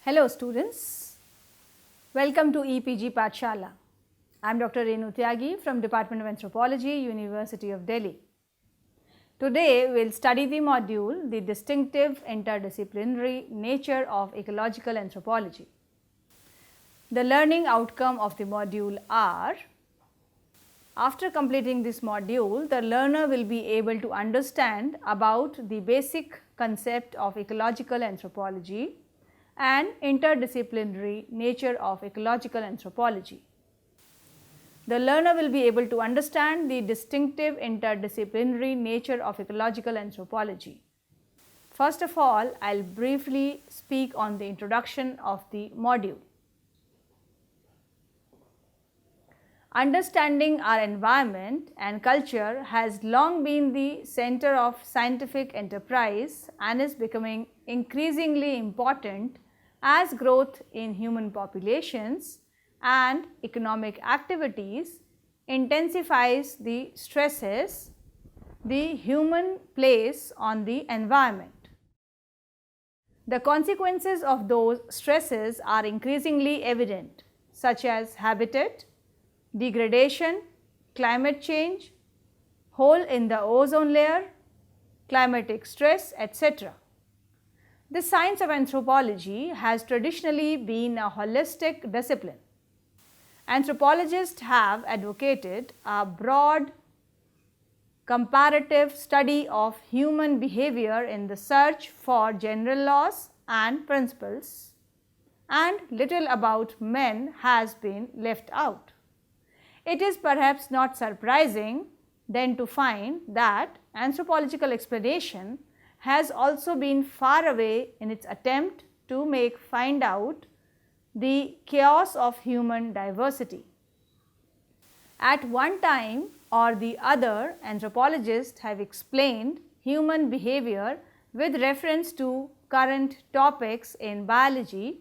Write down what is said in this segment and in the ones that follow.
Hello students, welcome to EPG Pathshala. I am Dr. Renu Tyagi from Department of Anthropology, University of Delhi. Today we will study the module The Distinctive Interdisciplinary Nature of Ecological Anthropology. The learning outcome of the module are: after completing this module, the learner will be able to understand about the basic concept of ecological anthropology and interdisciplinary nature of ecological anthropology. The learner will be able to understand the distinctive interdisciplinary nature of ecological anthropology. First of all, I will briefly speak on the introduction of the module. Understanding our environment and culture has long been the center of scientific enterprise and is becoming increasingly important as growth in human populations and economic activities intensifies the stresses the human place on the environment. The consequences of those stresses are increasingly evident, such as habitat degradation, climate change, hole in the ozone layer, climatic stress, etc. The science of anthropology has traditionally been a holistic discipline. Anthropologists have advocated a broad comparative study of human behavior in the search for general laws and principles, and little about men has been left out. It is perhaps not surprising then to find that anthropological explanation has also been far away in its attempt to find out the chaos of human diversity. At one time or the other, anthropologists have explained human behavior with reference to current topics in biology,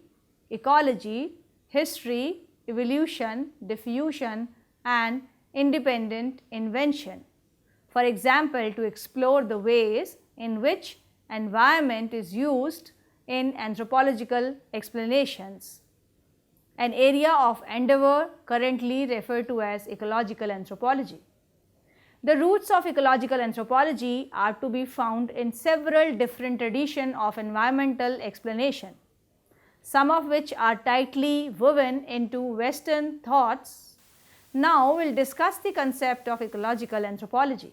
ecology, history, evolution, diffusion, and independent invention. For example, to explore the ways in which environment is used in anthropological explanations, an area of endeavor currently referred to as ecological anthropology. The roots of ecological anthropology are to be found in several different traditions of environmental explanation, some of which are tightly woven into Western thoughts. Now we will discuss the concept of ecological anthropology.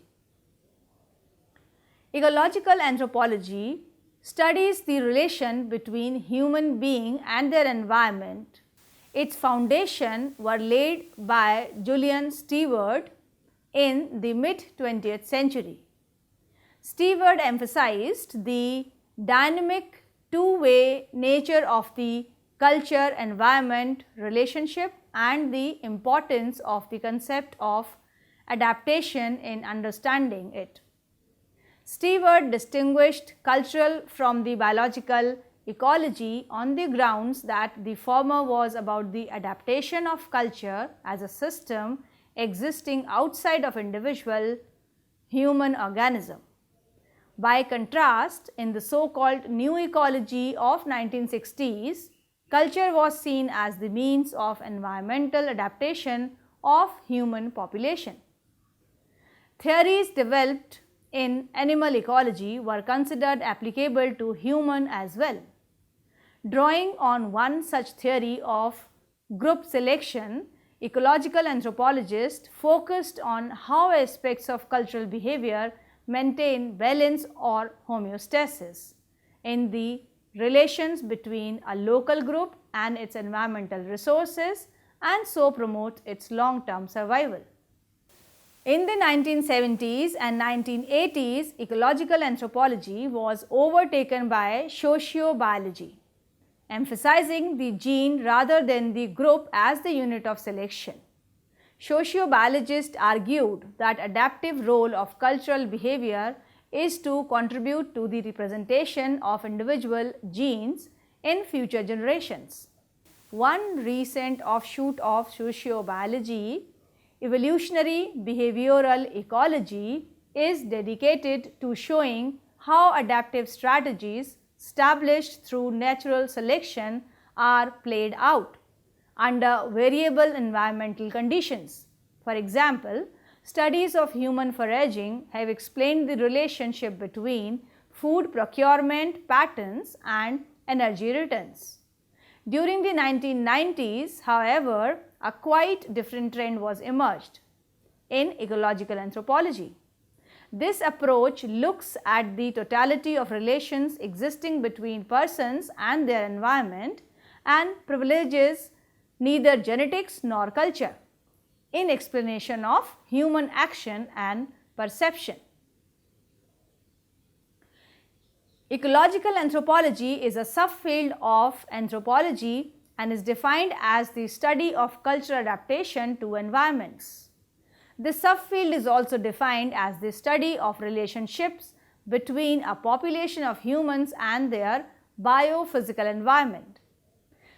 Ecological anthropology studies the relation between human being and their environment. Its foundation were laid by Julian Stewart in the mid-20th century. Stewart emphasized the dynamic two-way nature of the culture-environment relationship and the importance of the concept of adaptation in understanding it. Stewart distinguished cultural from the biological ecology on the grounds that the former was about the adaptation of culture as a system existing outside of individual human organism. By contrast, in the so-called new ecology of 1960s, culture was seen as the means of environmental adaptation of human population. Theories developed in animal ecology were considered applicable to human as well. Drawing on one such theory of group selection, ecological anthropologists focused on how aspects of cultural behavior maintain balance or homeostasis in the relations between a local group and its environmental resources, and so promote its long-term survival. In the 1970s and 1980s, ecological anthropology was overtaken by sociobiology, emphasizing the gene rather than the group as the unit of selection. Sociobiologists argued that adaptive role of cultural behavior is to contribute to the representation of individual genes in future generations. One recent offshoot of sociobiology, evolutionary behavioral ecology, is dedicated to showing how adaptive strategies established through natural selection are played out under variable environmental conditions. For example, studies of human foraging have explained the relationship between food procurement patterns and energy returns. During the 1990s, however, a quite different trend was emerged in ecological anthropology. This approach looks at the totality of relations existing between persons and their environment and privileges neither genetics nor culture in explanation of human action and perception. Ecological anthropology is a subfield of anthropology and is defined as the study of cultural adaptation to environments. This subfield is also defined as the study of relationships between a population of humans and their biophysical environment.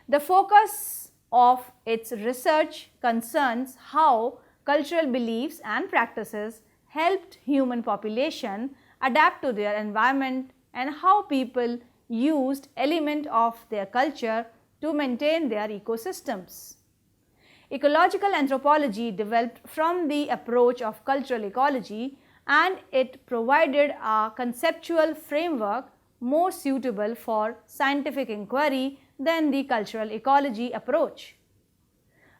The focus of its research concerns how cultural beliefs and practices helped human population adapt to their environment and how people used elements of their culture to maintain their ecosystems. Ecological anthropology developed from the approach of cultural ecology, and it provided a conceptual framework more suitable for scientific inquiry than the cultural ecology approach.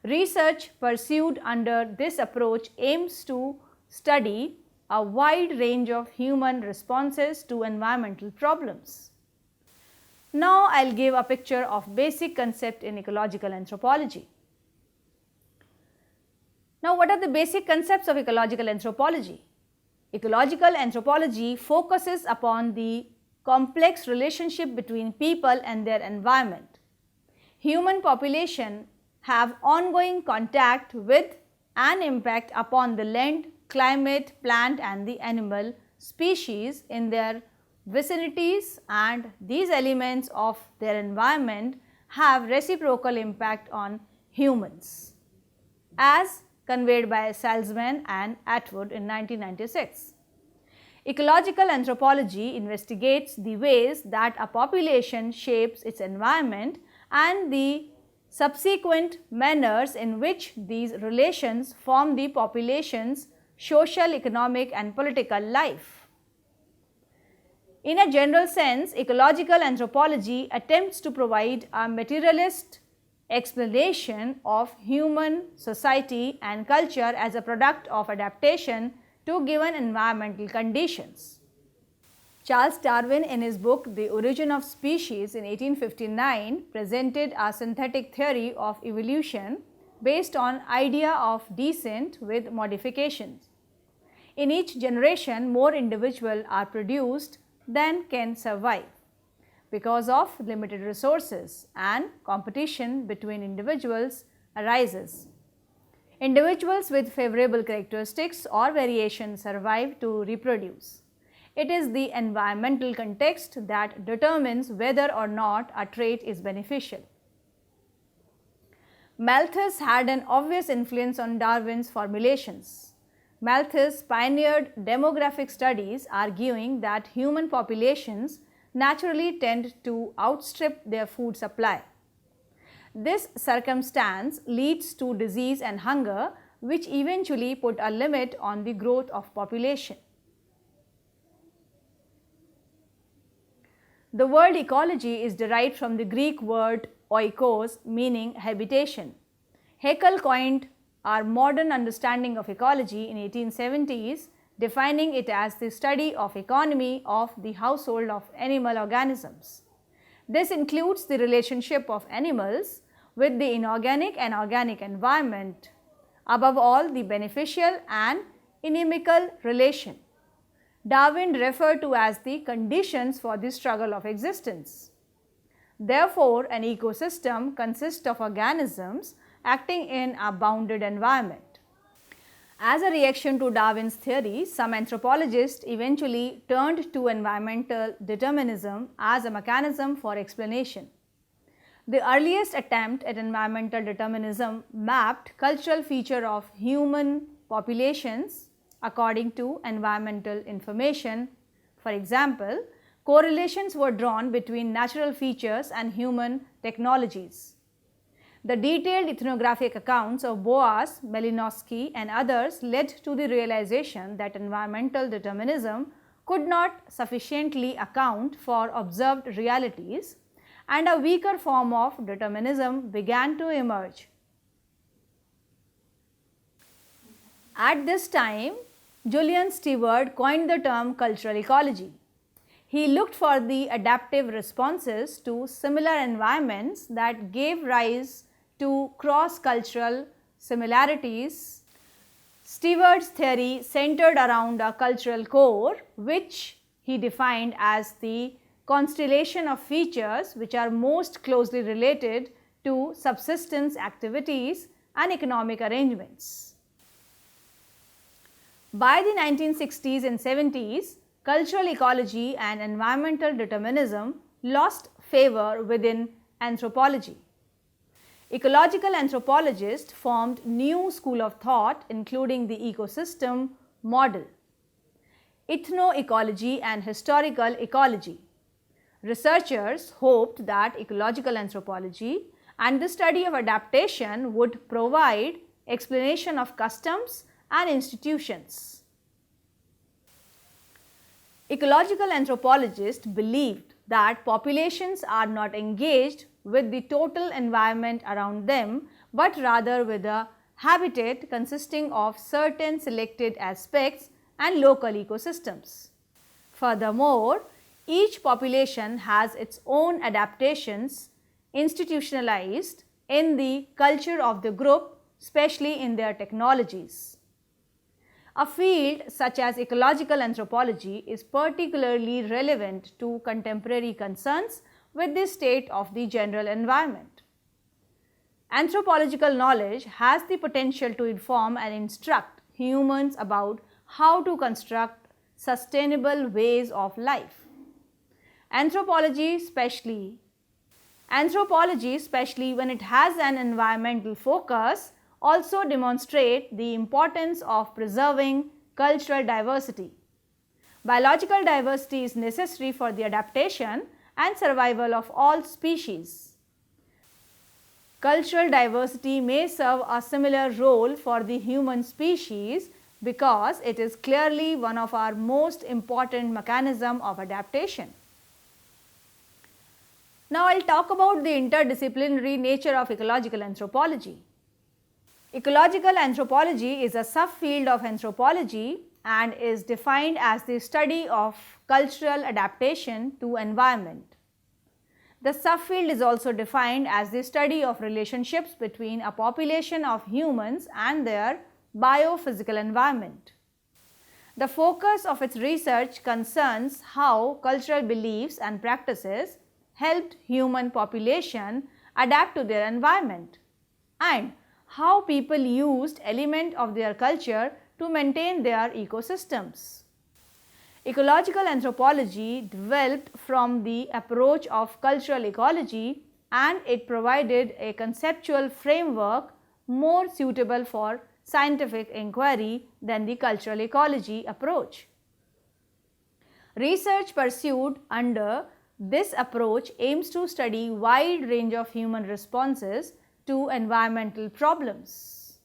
Research pursued under this approach aims to study a wide range of human responses to environmental problems. Now, I will give a picture of basic concept in ecological anthropology. Now, what are the basic concepts of ecological anthropology? Ecological anthropology focuses upon the complex relationship between people and their environment. Human population have ongoing contact with and impact upon the land, climate, plant and the animal species in their vicinities, and these elements of their environment have reciprocal impact on humans, as conveyed by Salzman and Atwood in 1996. Ecological anthropology investigates the ways that a population shapes its environment and the subsequent manners in which these relations form the population's social, economic and political life. In a general sense, ecological anthropology attempts to provide a materialist explanation of human society and culture as a product of adaptation to given environmental conditions. Charles Darwin, in his book The Origin of Species in 1859, presented a synthetic theory of evolution based on idea of descent with modifications. In each generation, more individuals are produced than can survive because of limited resources, and competition between individuals arises. Individuals with favorable characteristics or variation survive to reproduce. It is the environmental context that determines whether or not a trait is beneficial. Malthus had an obvious influence on Darwin's formulations. Malthus pioneered demographic studies, arguing that human populations naturally tend to outstrip their food supply. This circumstance leads to disease and hunger, which eventually put a limit on the growth of population. The word ecology is derived from the Greek word oikos, meaning habitation. Haeckel coined our modern understanding of ecology in 1870s, defining it as the study of economy of the household of animal organisms. This includes the relationship of animals with the inorganic and organic environment, above all the beneficial and inimical relation Darwin referred to as the conditions for the struggle of existence. Therefore, an ecosystem consists of organisms acting in a bounded environment. As a reaction to Darwin's theory, some anthropologists eventually turned to environmental determinism as a mechanism for explanation. The earliest attempt at environmental determinism mapped cultural feature of human populations according to environmental information. For example, correlations were drawn between natural features and human technologies. The detailed ethnographic accounts of Boas, Malinowski and others led to the realization that environmental determinism could not sufficiently account for observed realities, and a weaker form of determinism began to emerge. At this time, Julian Stewart coined the term cultural ecology. He looked for the adaptive responses to similar environments that gave rise to cross-cultural similarities. Stewart's theory centered around a cultural core, which he defined as the constellation of features which are most closely related to subsistence activities and economic arrangements. By the 1960s and 70s, cultural ecology and environmental determinism lost favor within anthropology. Ecological anthropologists formed new school of thought, including the ecosystem model, ethnoecology and historical ecology. Researchers hoped that ecological anthropology and the study of adaptation would provide explanation of customs and institutions. Ecological anthropologists believed that populations are not engaged with the total environment around them, but rather with a habitat consisting of certain selected aspects and local ecosystems. Furthermore, each population has its own adaptations institutionalized in the culture of the group, especially in their technologies. A field such as ecological anthropology is particularly relevant to contemporary concerns with the state of the general environment. Anthropological knowledge has the potential to inform and instruct humans about how to construct sustainable ways of life. Anthropology, especially when it has an environmental focus, also demonstrate the importance of preserving cultural diversity. Biological diversity is necessary for the adaptation and survival of all species. Cultural diversity may serve a similar role for the human species because it is clearly one of our most important mechanisms of adaptation. Now, I will talk about the interdisciplinary nature of ecological anthropology. Ecological anthropology is a subfield of anthropology and is defined as the study of cultural adaptation to environment. The subfield is also defined as the study of relationships between a population of humans and their biophysical environment. The focus of its research concerns how cultural beliefs and practices helped human population adapt to their environment and how people used elements of their culture to maintain their ecosystems. Ecological anthropology developed from the approach of cultural ecology, and it provided a conceptual framework more suitable for scientific inquiry than the cultural ecology approach. Research pursued under this approach aims to study wide range of human responses to environmental problems.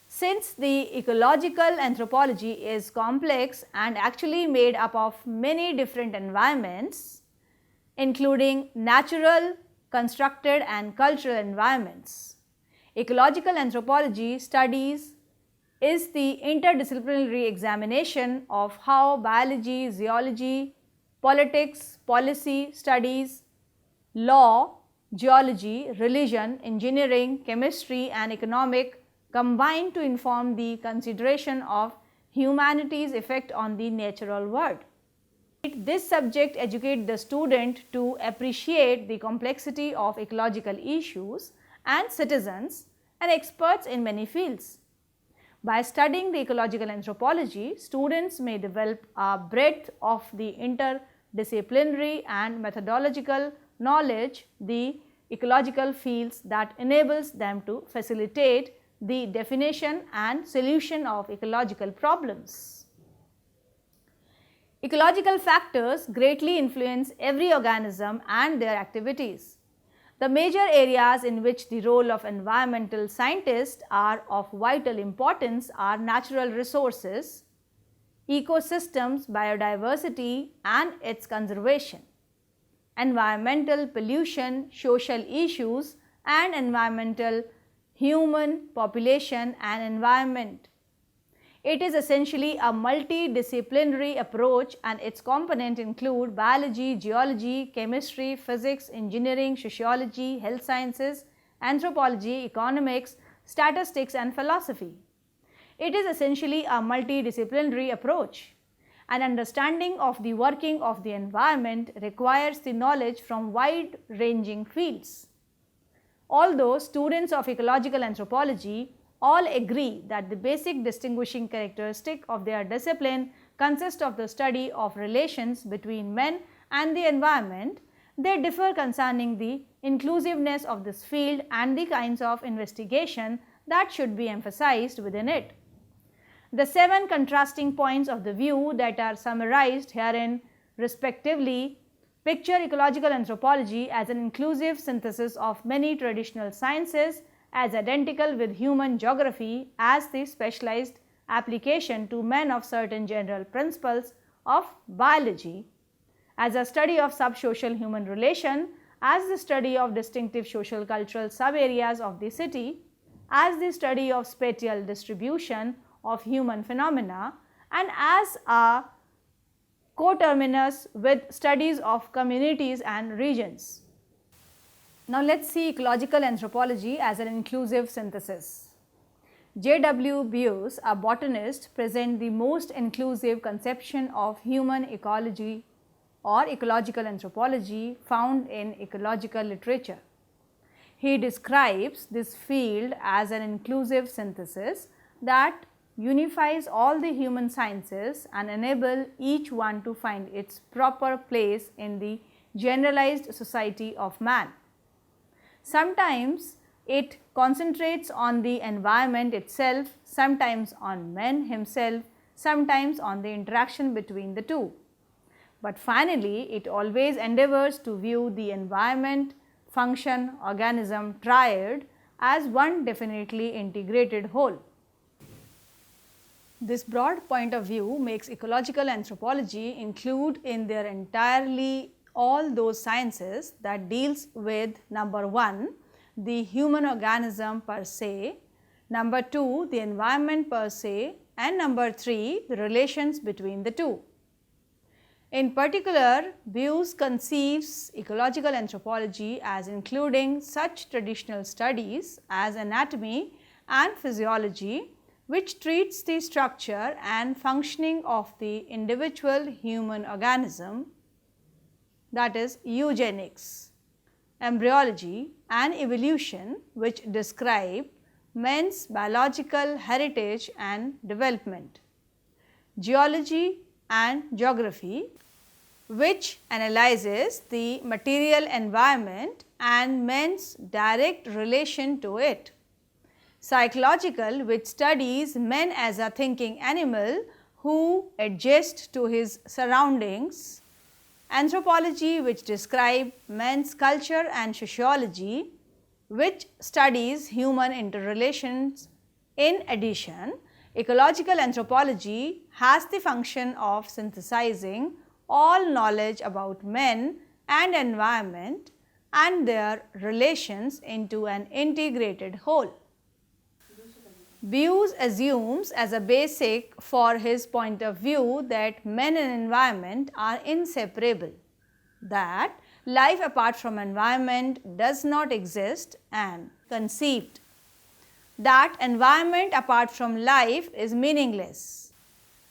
Since the ecological anthropology is complex and actually made up of many different environments, including natural, constructed and cultural environments, ecological anthropology studies is the interdisciplinary examination of how biology, zoology, politics, policy, studies, law, geology, religion, engineering, chemistry and economic combine to inform the consideration of humanity's effect on the natural world. This subject educates the student to appreciate the complexity of ecological issues and citizens and experts in many fields. By studying the ecological anthropology, students may develop a breadth of the interdisciplinary and methodological knowledge the ecological fields that enables them to facilitate the definition and solution of ecological problems. Ecological factors greatly influence every organism and their activities. The major areas in which the role of environmental scientists are of vital importance are natural resources, ecosystems, biodiversity and its conservation, environmental pollution, social issues and environmental, human population and environment. It is essentially a multidisciplinary approach and its components include biology, geology, chemistry, physics, engineering, sociology, health sciences, anthropology, economics, statistics and philosophy. It is essentially a multidisciplinary approach. An understanding of the working of the environment requires the knowledge from wide-ranging fields. Although students of ecological anthropology all agree that the basic distinguishing characteristic of their discipline consists of the study of relations between men and the environment, they differ concerning the inclusiveness of this field and the kinds of investigation that should be emphasized within it. The 7 contrasting points of the view that are summarized herein respectively picture ecological anthropology as an inclusive synthesis of many traditional sciences, as identical with human geography as the specialized application to men of certain general principles of biology, as a study of subsocial human relation, as the study of distinctive social cultural sub-areas of the city, as the study of spatial distribution of human phenomena, and as a coterminous with studies of communities and regions. Now, let us see ecological anthropology as an inclusive synthesis. J.W. Buse, a botanist, presents the most inclusive conception of human ecology or ecological anthropology found in ecological literature. He describes this field as an inclusive synthesis that unifies all the human sciences and enable each one to find its proper place in the generalized society of man. Sometimes it concentrates on the environment itself, sometimes on man himself, sometimes on the interaction between the two. But finally, it always endeavors to view the environment, function, organism triad as one definitely integrated whole. This broad point of view makes ecological anthropology include in their entirely all those sciences that deals with number 1, the human organism per se, number 2, the environment per se, and number 3, the relations between the two. In particular, Buse conceives ecological anthropology as including such traditional studies as anatomy and physiology, which treats the structure and functioning of the individual human organism, that is eugenics, embryology and evolution, which describe man's biological heritage and development, geology and geography, which analyzes the material environment and man's direct relation to it, psychological, which studies man as a thinking animal who adjusts to his surroundings, anthropology, which describes man's culture and sociology, which studies human interrelations. In addition, ecological anthropology has the function of synthesizing all knowledge about men and environment and their relations into an integrated whole. Buse assumes as a basic for his point of view that men and environment are inseparable, that life apart from environment does not exist and conceived, that environment apart from life is meaningless,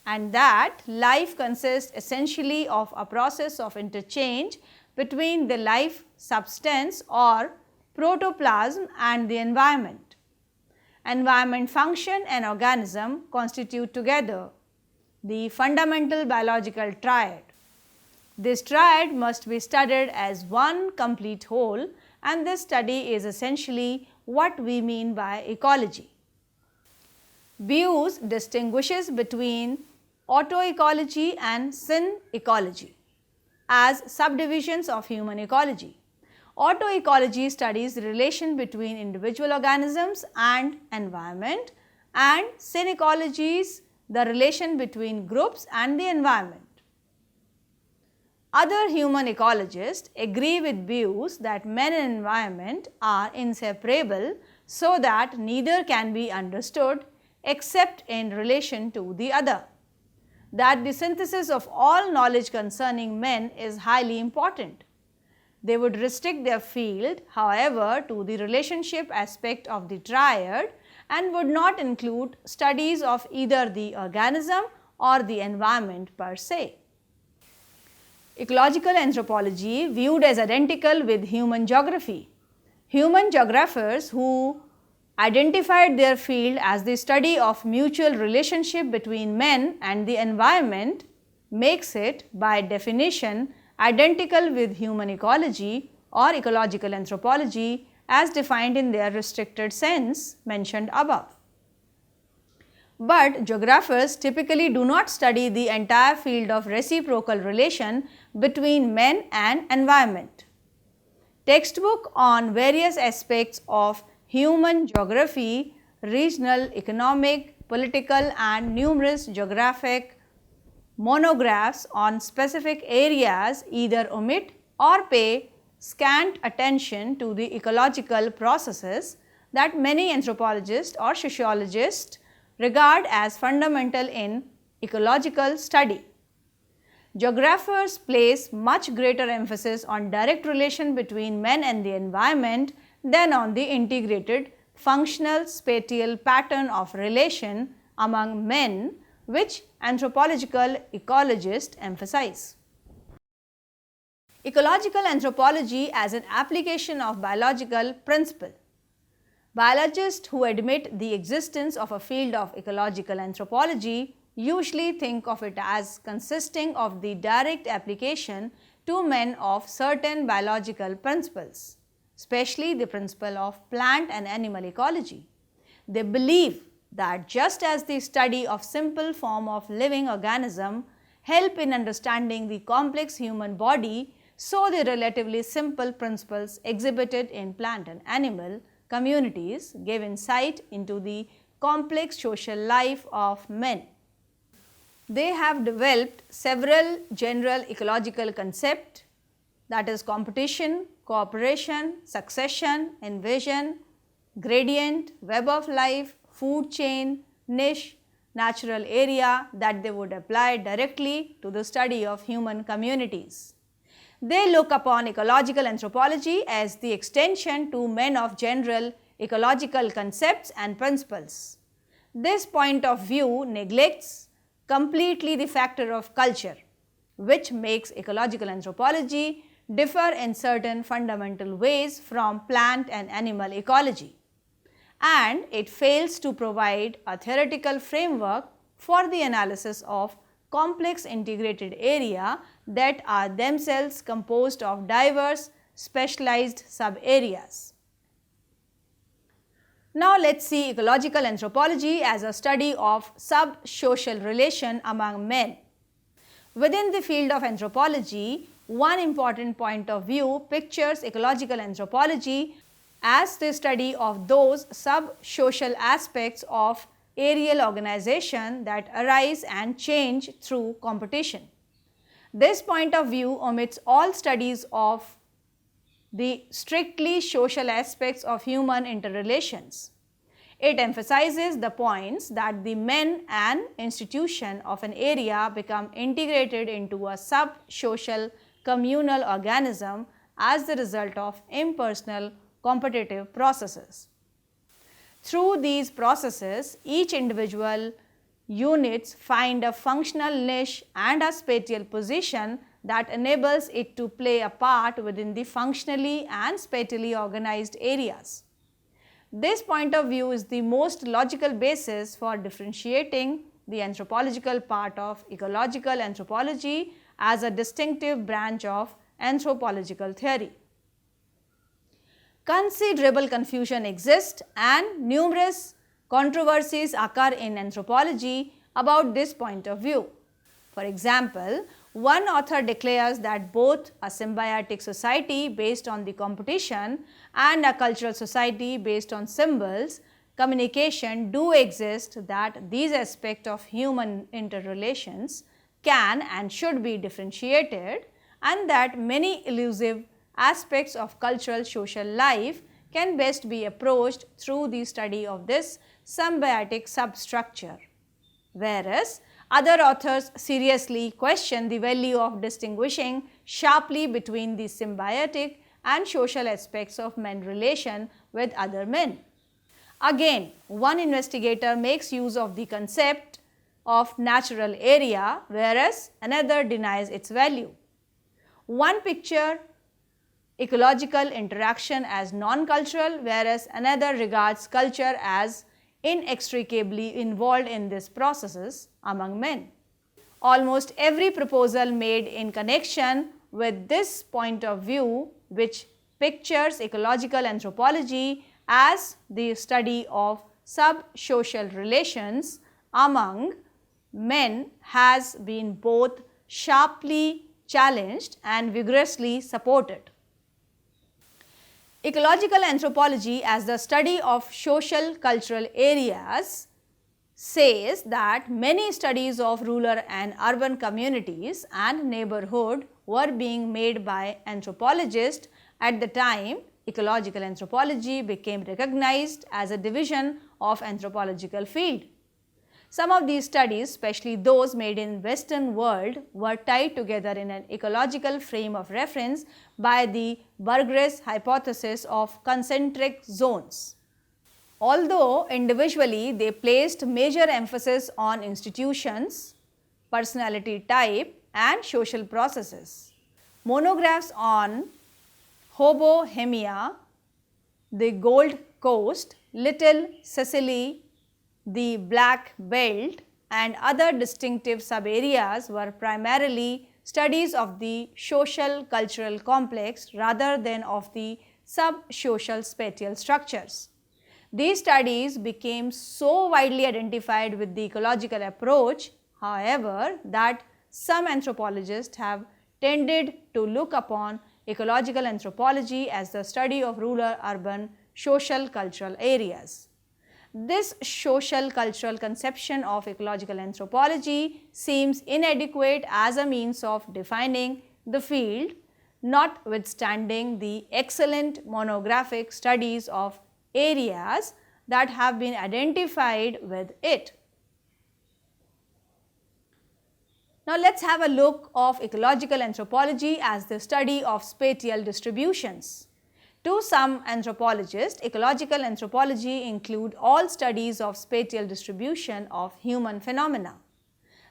and that life consists essentially of a process of interchange between the life substance or protoplasm and the environment. Environment, function and organism constitute together the fundamental biological triad. This triad must be studied as one complete whole, and this study is essentially what we mean by ecology. Buse distinguishes between autoecology and synecology as subdivisions of human ecology. Autoecology studies the relation between individual organisms and environment, and synecology is the relation between groups and the environment. Other human ecologists agree with views that men and environment are inseparable, so that neither can be understood except in relation to the other. That the synthesis of all knowledge concerning men is highly important. They would restrict their field, however, to the relationship aspect of the triad and would not include studies of either the organism or the environment per se. Ecological anthropology viewed as identical with human geography. Human geographers who identified their field as the study of mutual relationship between men and the environment makes it, by definition, identical with human ecology or ecological anthropology as defined in their restricted sense mentioned above. But geographers typically do not study the entire field of reciprocal relation between men and environment. Textbook on various aspects of human geography, regional, economic, political and numerous geographic monographs on specific areas either omit or pay scant attention to the ecological processes that many anthropologists or sociologists regard as fundamental in ecological study. Geographers place much greater emphasis on direct relation between men and the environment than on the integrated functional spatial pattern of relation among men, which anthropological ecologists emphasize. Ecological anthropology as an application of biological principle. Biologists who admit the existence of a field of ecological anthropology usually think of it as consisting of the direct application to men of certain biological principles, especially the principle of plant and animal ecology. They believe that just as the study of simple form of living organism help in understanding the complex human body, so the relatively simple principles exhibited in plant and animal communities give insight into the complex social life of men. They have developed several general ecological concepts, that is competition, cooperation, succession, invasion, gradient, web of life, food chain, niche, natural area, that they would apply directly to the study of human communities. They look upon ecological anthropology as the extension to men of general ecological concepts and principles. This point of view neglects completely the factor of culture, which makes ecological anthropology differ in certain fundamental ways from plant and animal ecology, and it fails to provide a theoretical framework for the analysis of complex integrated area that are themselves composed of diverse specialized sub-areas. Now let us see ecological anthropology as a study of sub-social relation among men. Within the field of anthropology, one important point of view pictures ecological anthropology as the study of those sub-social aspects of aerial organization that arise and change through competition. This point of view omits all studies of the strictly social aspects of human interrelations. It emphasizes the points that the men and institution of an area become integrated into a sub-social communal organism as the result of impersonal competitive processes. Through these processes, each individual units find a functional niche and a spatial position that enables it to play a part within the functionally and spatially organized areas. This point of view is the most logical basis for differentiating the anthropological part of ecological anthropology as a distinctive branch of anthropological theory. Considerable confusion exists and numerous controversies occur in anthropology about this point of view. For example, one author declares that both a symbiotic society based on the competition and a cultural society based on symbols, communication do exist, that these aspects of human interrelations can and should be differentiated, and that many elusive aspects of cultural social life can best be approached through the study of this symbiotic substructure. Whereas other authors seriously question the value of distinguishing sharply between the symbiotic and social aspects of men's relation with other men. Again, one investigator makes use of the concept of natural area, whereas another denies its value. One picture ecological interaction as non-cultural, whereas another regards culture as inextricably involved in these processes among men. Almost every proposal made in connection with this point of view, which pictures ecological anthropology as the study of sub-social relations among men, has been both sharply challenged and vigorously supported. Ecological anthropology as the study of social cultural areas says that many studies of rural and urban communities and neighborhood were being made by anthropologists at the time ecological anthropology became recognized as a division of anthropological field. Some of these studies, especially those made in Western world, were tied together in an ecological frame of reference by the Burgess hypothesis of concentric zones. Although individually they placed major emphasis on institutions, personality type and social processes. Monographs on Hobohemia, the Gold Coast, Little Sicily, the Black Belt and other distinctive sub-areas were primarily studies of the social cultural complex rather than of the sub-social spatial structures. These studies became so widely identified with the ecological approach, however, that some anthropologists have tended to look upon ecological anthropology as the study of rural-urban social cultural areas. This social cultural conception of ecological anthropology seems inadequate as a means of defining the field, notwithstanding the excellent monographic studies of areas that have been identified with it. Now, let us have a look of ecological anthropology as the study of spatial distributions. To some anthropologists, ecological anthropology includes all studies of spatial distribution of human phenomena.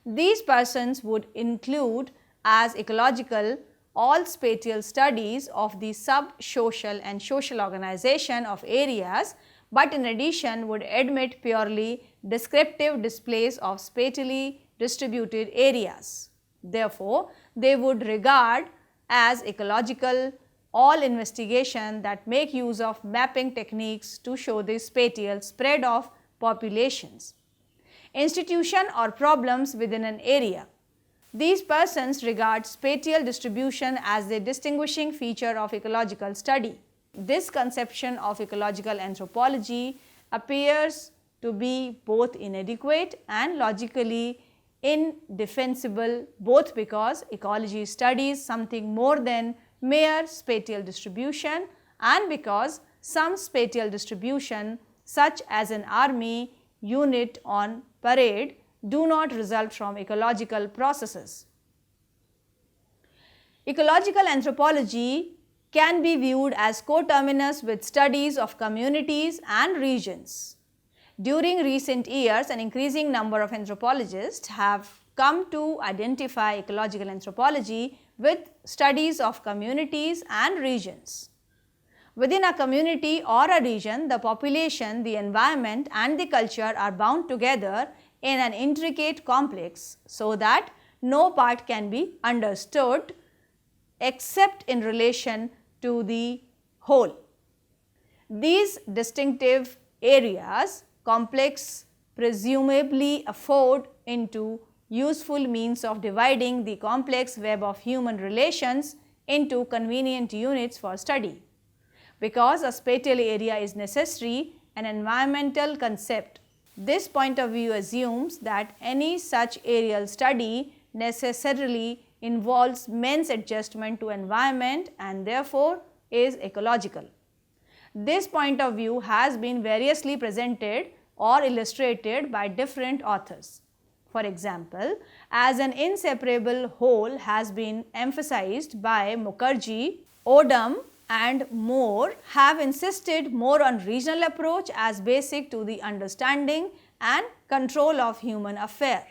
These persons would include as ecological all spatial studies of the sub-social and social organization of areas, but in addition would admit purely descriptive displays of spatially distributed areas. Therefore, they would regard as ecological all investigation that make use of mapping techniques to show the spatial spread of populations, institution or problems within an area. These persons regard spatial distribution as the distinguishing feature of ecological study. This conception of ecological anthropology appears to be both inadequate and logically indefensible, both because ecology studies something more than mere spatial distribution and because some spatial distribution, such as an army unit on parade, do not result from ecological processes. Ecological anthropology can be viewed as coterminous with studies of communities and regions. During recent years, an increasing number of anthropologists have come to identify ecological anthropology with studies of communities and regions. Within a community or a region, the population, the environment and the culture are bound together in an intricate complex so that no part can be understood except in relation to the whole. These distinctive areas, complex presumably afford into useful means of dividing the complex web of human relations into convenient units for study. Because a spatial area is necessary, an environmental concept. This point of view assumes that any such areal study necessarily involves men's adjustment to environment and therefore is ecological. This point of view has been variously presented or illustrated by different authors. For example, as an inseparable whole has been emphasized by Mukherjee, Odom and Moore have insisted more on regional approach as basic to the understanding and control of human affair.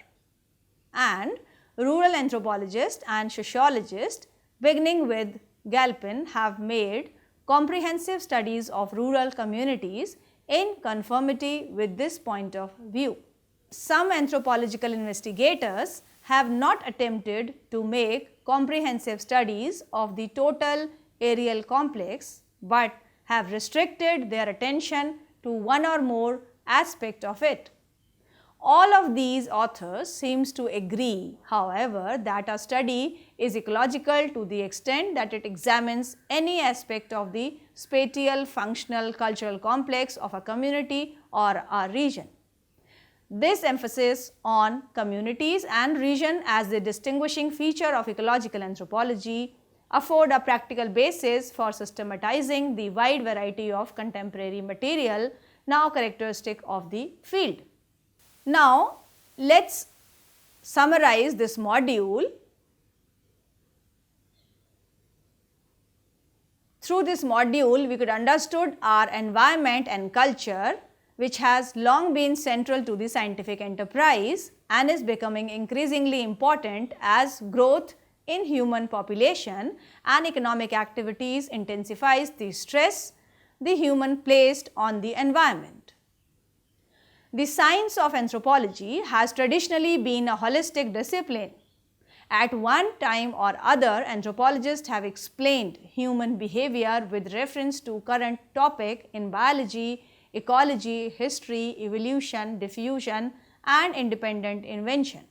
And rural anthropologists and sociologists, beginning with Galpin, have made comprehensive studies of rural communities in conformity with this point of view. Some anthropological investigators have not attempted to make comprehensive studies of the total areal complex, but have restricted their attention to one or more aspect of it. All of these authors seems to agree, however, that a study is ecological to the extent that it examines any aspect of the spatial, functional, cultural complex of a community or a region. This emphasis on communities and region as the distinguishing feature of ecological anthropology afford a practical basis for systematizing the wide variety of contemporary material now characteristic of the field. Now, let us summarize this module. Through this module, we could understood our environment and culture, which has long been central to the scientific enterprise and is becoming increasingly important as growth in human population and economic activities intensifies the stress the human placed on the environment. The science of anthropology has traditionally been a holistic discipline. At one time or other, anthropologists have explained human behavior with reference to current topic in biology, ecology, history, evolution, diffusion and independent invention.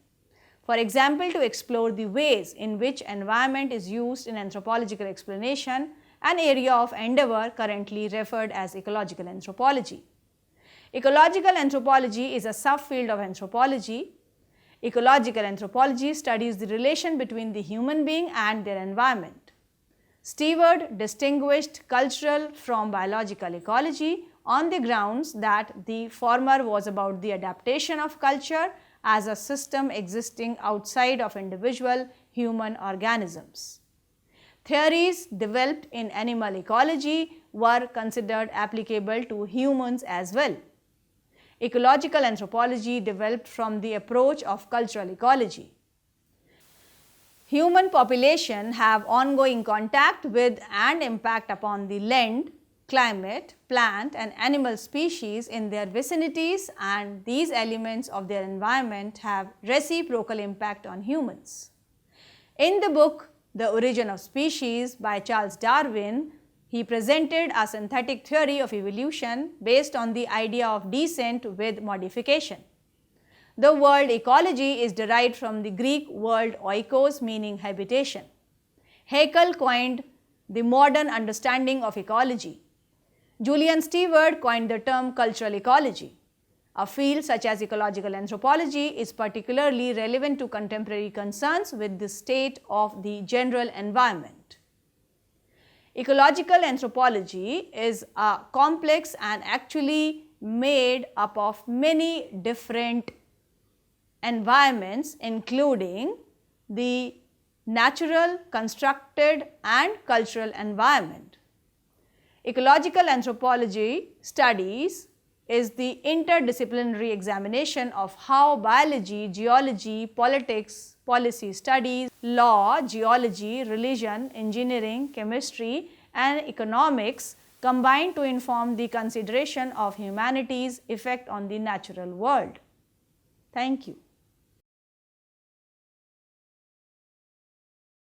For example, to explore the ways in which environment is used in anthropological explanation, an area of endeavor currently referred as ecological anthropology. Ecological anthropology is a subfield of anthropology. Ecological anthropology studies the relation between the human being and their environment. Stewart distinguished cultural from biological ecology on the grounds that the former was about the adaptation of culture as a system existing outside of individual human organisms. Theories developed in animal ecology were considered applicable to humans as well. Ecological anthropology developed from the approach of cultural ecology. Human population have ongoing contact with and impact upon the land, climate, plant and animal species in their vicinities, and these elements of their environment have reciprocal impact on humans. In the book The Origin of Species by Charles Darwin, he presented a synthetic theory of evolution based on the idea of descent with modification. The word ecology is derived from the Greek word oikos, meaning habitation. Haeckel coined the modern understanding of ecology. Julian Stewart coined the term cultural ecology. A field such as ecological anthropology is particularly relevant to contemporary concerns with the state of the general environment. Ecological anthropology is a complex and actually made up of many different environments, including the natural, constructed and cultural environment. Ecological anthropology studies is the interdisciplinary examination of how biology, geology, politics, policy studies, law, geology, religion, engineering, chemistry and economics combine to inform the consideration of humanity's effect on the natural world. Thank you.